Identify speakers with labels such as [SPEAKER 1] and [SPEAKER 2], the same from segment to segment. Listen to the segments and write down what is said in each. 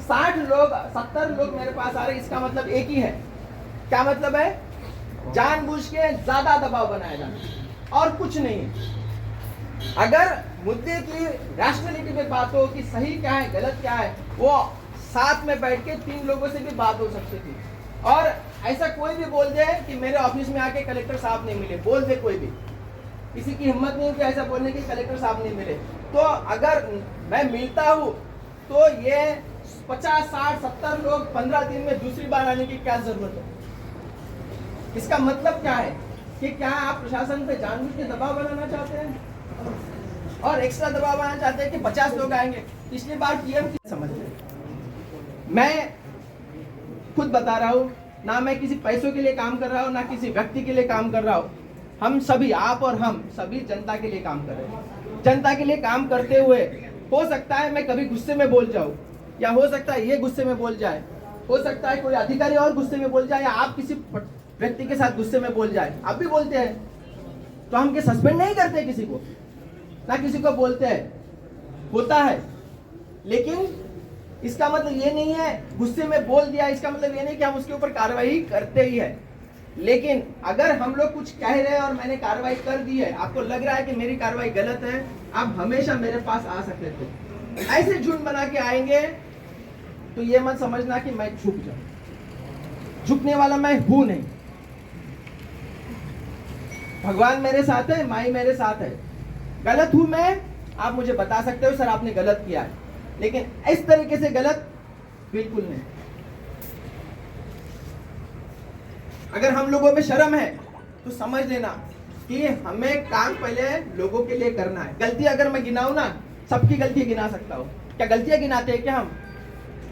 [SPEAKER 1] 60 लोग 70 लोग मेरे पास आ रहे, इसका मतलब एक ही है। क्या मतलब है? जानबूझ के ज्यादा दबाव बनाया जाना और कुछ नहीं। अगर मुद्दे की रैशनैलिटी पे बात हो कि सही क्या है गलत क्या है, वो साथ में बैठ के 3 लोगों से भी बात हो सकती थी। और ऐसा कोई भी बोल दे कि मेरे ऑफिस में आके कलेक्टर साहब नहीं मिले, बोल दे कोई भी, किसी की हिम्मत नहीं कि ऐसा बोलने की कलेक्टर साहब नहीं मिले। तो अगर मैं मिलता हूँ तो ये 50, 60, 70 लोग 15 दिन में दूसरी बार आने की क्या जरूरत है? इसका मतलब क्या है कि क्या आप प्रशासन पे जानबूझ के दबाव बनाना चाहते हैं और एक्स्ट्रा दबाव बनाना चाहते हैं कि 50 लोग आएंगे? पिछली बार पीएम की समझ लें, मैं खुद बता रहा हूँ, ना मैं किसी पैसों के लिए काम कर रहा हूँ, ना किसी व्यक्ति के लिए काम कर रहा हूँ। हम सभी, आप और हम सभी जनता के लिए काम कर रहे हैं। जनता के लिए काम करते हुए हो सकता है मैं कभी गुस्से में बोल जाऊं, या हो सकता है ये गुस्से में बोल जाए, हो सकता है कोई अधिकारी और गुस्से में बोल जाए, या आप किसी व्यक्ति के साथ गुस्से में बोल जाए। आप भी बोलते हैं तो हम क्या सस्पेंड नहीं करते किसी को, ना किसी को बोलते हैं, होता है। लेकिन इसका मतलब ये नहीं है गुस्से में बोल दिया, इसका मतलब ये नहीं कि हम उसके ऊपर कार्रवाई करते ही है। लेकिन अगर हम लोग कुछ कह रहे हैं और मैंने कार्रवाई कर दी है, आपको लग रहा है कि मेरी कार्रवाई गलत है, आप हमेशा मेरे पास आ सकते थे। ऐसे झुंड बना के आएंगे तो ये मत समझना कि मैं झुक जाऊं, झुकने वाला मैं हूं नहीं। भगवान मेरे साथ है, माई मेरे साथ है। गलत हूं मैं, आप मुझे बता सकते हो सर आपने गलत किया है, लेकिन इस तरीके से गलत बिल्कुल नहीं। अगर हम लोगों में शर्म है तो समझ लेना कि हमें काम पहले लोगों के लिए करना है। गलती अगर मैं गिनाऊं ना, सबकी गलती गिना सकता हूं। क्या गलतियां गिनाते हैं क्या हम?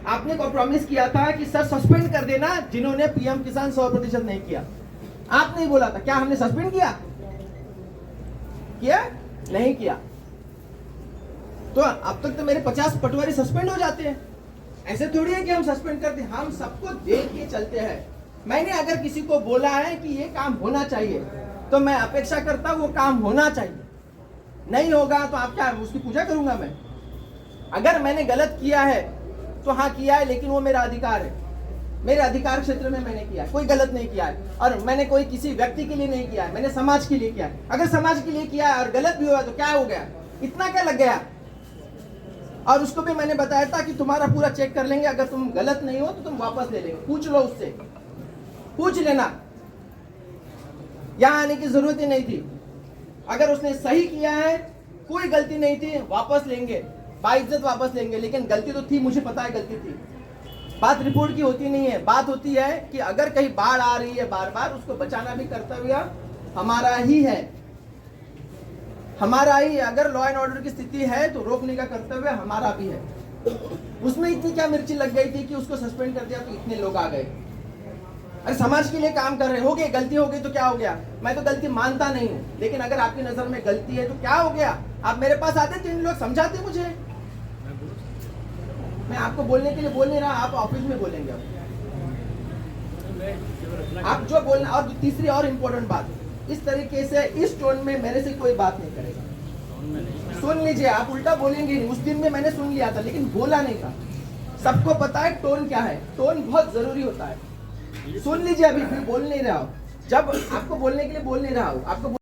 [SPEAKER 1] आपने को प्रॉमिस किया था कि सर सस्पेंड कर देना जिन्होंने पीएम किसान 100% नहीं किया। आप नहीं बोला था, क्या हमने सस्पेंड किया? किया नहीं किया? तो अब तक तो मेरे 50 पटवारी सस्पेंड हो जाते हैं। ऐसे थोड़ी है कि हम सस्पेंड करते, हम सबको देख के चलते हैं। मैंने अगर किसी को बोला है कि ये काम होना चाहिए तो मैं अपेक्षा करता हूं वो काम होना चाहिए। नहीं होगा तो आप क्या उसकी पूजा करूंगा मैं? अगर मैंने गलत किया है तो हाँ किया है, लेकिन वो मेरा अधिकार है, मेरे अधिकार क्षेत्र में मैंने किया है, कोई गलत नहीं किया है। और मैंने कोई किसी व्यक्ति के लिए नहीं किया है, मैंने समाज के लिए किया है। अगर समाज के लिए किया है और गलत भी हुआ तो क्या हो गया? इतना क्या लग गया? और उसको भी मैंने बताया था कि तुम्हारा पूरा चेक कर लेंगे, अगर तुम गलत नहीं हो तो तुम वापस ले लेंगे। पूछ लो उससे, पूछ लेना, यहां आने की जरूरत ही नहीं थी। अगर उसने सही किया है, कोई गलती नहीं थी, वापस लेंगे, बाइज्जत वापस लेंगे। लेकिन गलती तो थी, मुझे पता है गलती थी। बात रिपोर्ट की होती नहीं है, बात होती है कि अगर कहीं बाढ़ आ रही है बार बार, उसको बचाना भी कर्तव्य हमारा ही है, हमारा ही। अगर लॉ एंड ऑर्डर की स्थिति है तो रोकने का कर्तव्य हमारा भी है। उसमें इतनी क्या मिर्ची लग गई थी कि उसको सस्पेंड कर दिया तो इतने लोग आ गए? अरे समाज के लिए काम कर रहे हो गए, गलती हो गई तो क्या हो गया? मैं तो गलती मानता नहीं हूं, लेकिन अगर आपकी नजर में गलती है तो क्या हो गया? आप मेरे पास आते, 3 लोग समझाते मुझे। मैं आपको बोलने के लिए बोल नहीं रहा, आप ऑफिस में बोलेंगे आप जो बोलना। और तीसरी और इम्पोर्टेंट बात, इस तरीके से इस टोन में मेरे से कोई बात नहीं करेगा। सुन लीजिए, आप उल्टा बोलेंगे नहीं। उस दिन में मैंने सुन लिया था लेकिन बोला नहीं था। सबको पता है टोन क्या है, टोन बहुत जरूरी होता है। सुन लीजिए, अभी बोल नहीं रहा हूं, जब आपको बोलने के लिए बोल नहीं रहा हूं, आपको